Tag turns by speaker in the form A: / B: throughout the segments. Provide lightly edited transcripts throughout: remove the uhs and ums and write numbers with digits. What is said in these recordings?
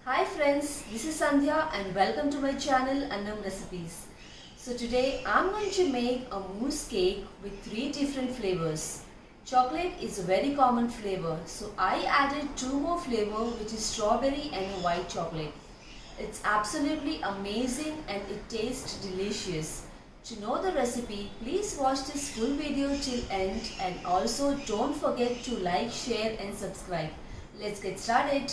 A: Hi friends, this is Sandhya and welcome to my channel Annam Recipes. So today I'm going to make a mousse cake with 3 different flavors. Chocolate is a very common flavor, so I added 2 more flavors, which is strawberry and a white chocolate. It's absolutely amazing and it tastes delicious. To know the recipe, please watch this full video till end and also don't forget to like, share and subscribe. Let's get started.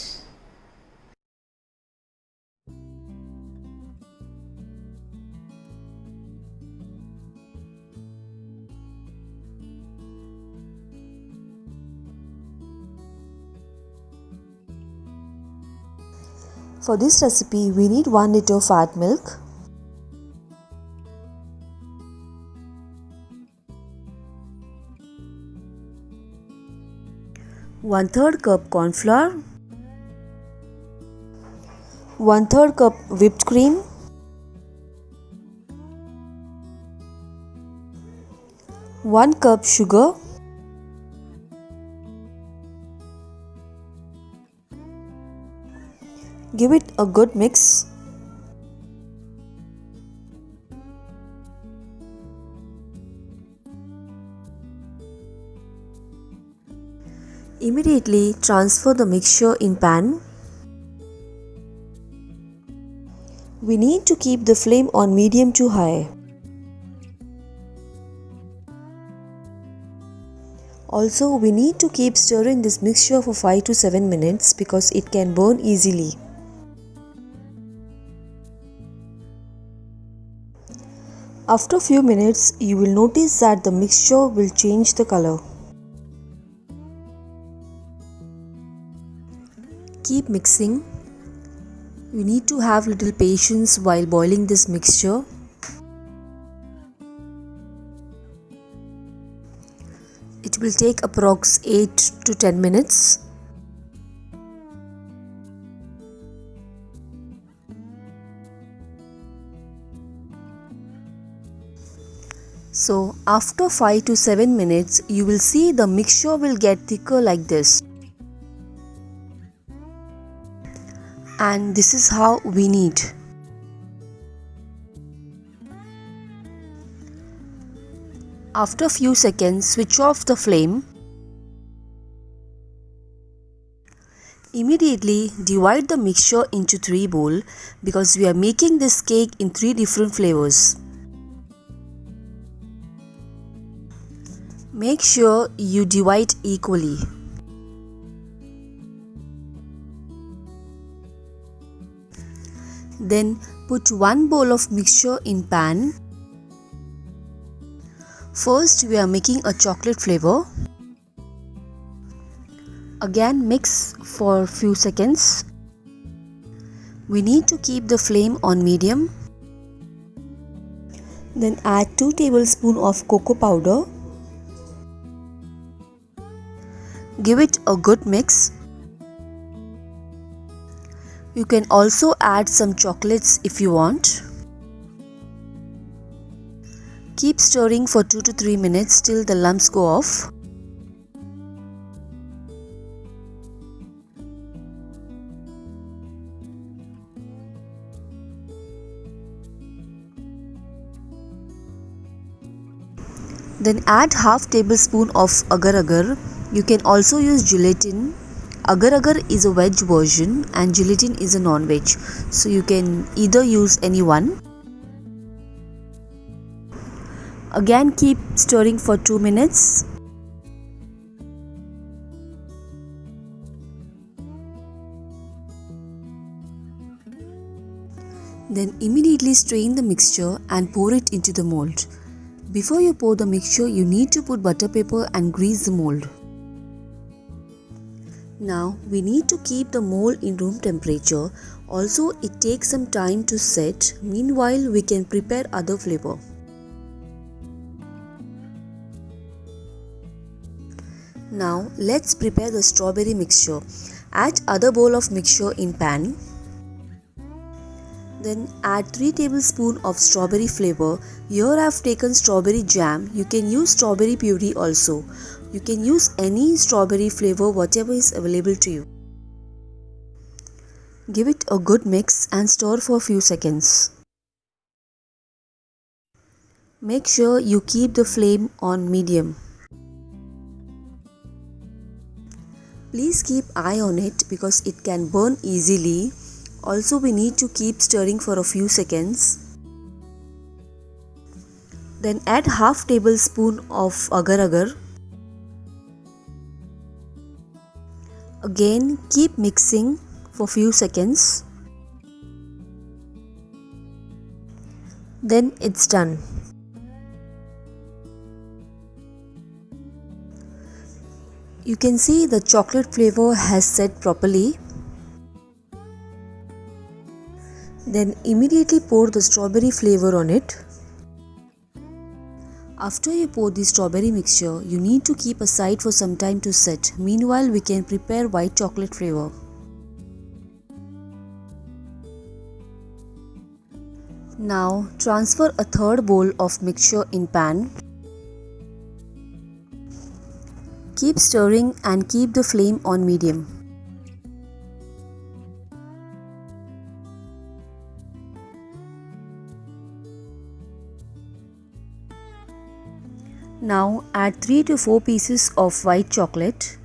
B: For this recipe, we need 1 liter fat milk, 1/3 cup corn flour, 1/3 cup whipped cream, 1 cup sugar, give it a good mix. Immediately transfer the mixture in pan. We need to keep the flame on medium to high. Also, we need to keep stirring this mixture for 5 to 7 minutes because it can burn easily. After a few minutes, you will notice that the mixture will change the color. Keep mixing. You need to have little patience while boiling this mixture. It will take approx 8 to 10 minutes. So after 5 to 7 minutes, you will see the mixture will get thicker like this. And this is how we need. After a few seconds, switch off the flame. Immediately divide the mixture into 3 bowls because we are making this cake in 3 different flavors. Make sure you divide equally. Then put 1 bowl of mixture in pan. First we are making a chocolate flavor. Again mix for few seconds. We need to keep the flame on medium. Then add 2 tablespoons of cocoa powder. Give it a good mix. You can also add some chocolates if you want. Keep stirring for 2 to 3 minutes till the lumps go off. Then add half tablespoon of agar-agar. You can also use gelatin. Agar-agar is a veg version and gelatin is a non-veg. So you can either use any one. Again keep stirring for 2 minutes. Then immediately strain the mixture and pour it into the mold. Before you pour the mixture, you need to put butter paper and grease the mold. Now we need to keep the mold in room temperature. Also it takes some time to set. Meanwhile we can prepare other flavor. Now let's prepare the strawberry mixture. Add other bowl of mixture in pan. Then add 3 tablespoons of strawberry flavor. Here I have taken strawberry jam. You can use strawberry puree also. You can use any strawberry flavor, whatever is available to you. Give it a good mix and stir for a few seconds. Make sure you keep the flame on medium. Please keep eye on it because it can burn easily. Also, we need to keep stirring for a few seconds. Then add half tablespoon of agar agar. Again, keep mixing for few seconds. Then it's done. You can see the chocolate flavor has set properly. Then immediately pour the strawberry flavor on it. After you pour the strawberry mixture, you need to keep aside for some time to set. Meanwhile, we can prepare white chocolate flavor. Now transfer a third bowl of mixture in pan. Keep stirring and keep the flame on medium. Now add 3 to 4 pieces of white chocolate.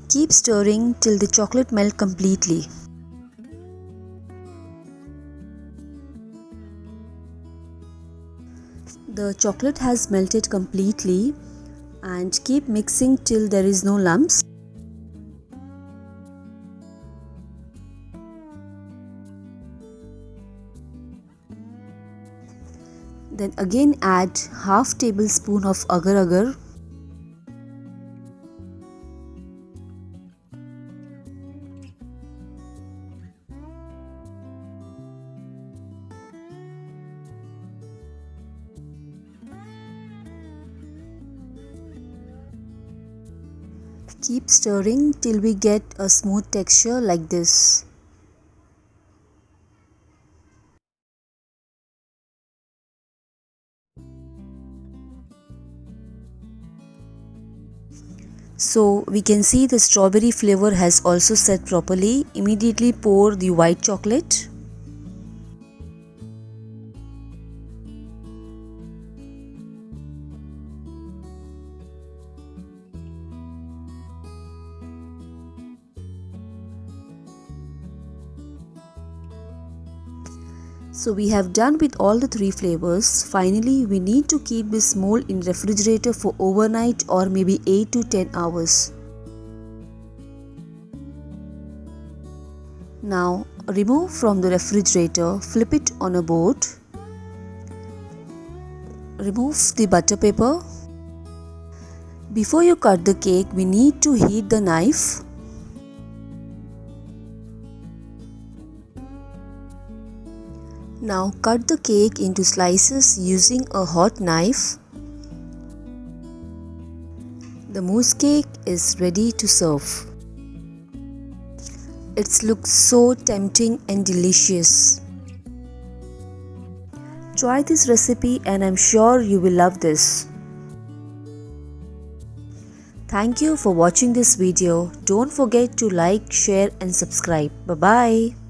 B: Keep stirring till the chocolate melts completely. The chocolate has melted completely and keep mixing till there is no lumps. Then again add half tablespoon of agar agar. Keep stirring till we get a smooth texture like this. So we can see the strawberry flavor has also set properly. Immediately pour the white chocolate. So we have done with all the 3 flavors. Finally, we need to keep this mold in refrigerator for overnight or maybe 8 to 10 hours. Now remove from the refrigerator, flip it on a board. Remove the butter paper. Before you cut the cake, we need to heat the knife. Now cut the cake into slices using a hot knife. The mousse cake is ready to serve. It looks so tempting and delicious. Try this recipe and I'm sure you will love this. Thank you for watching this video. Don't forget to like, share and subscribe. Bye bye.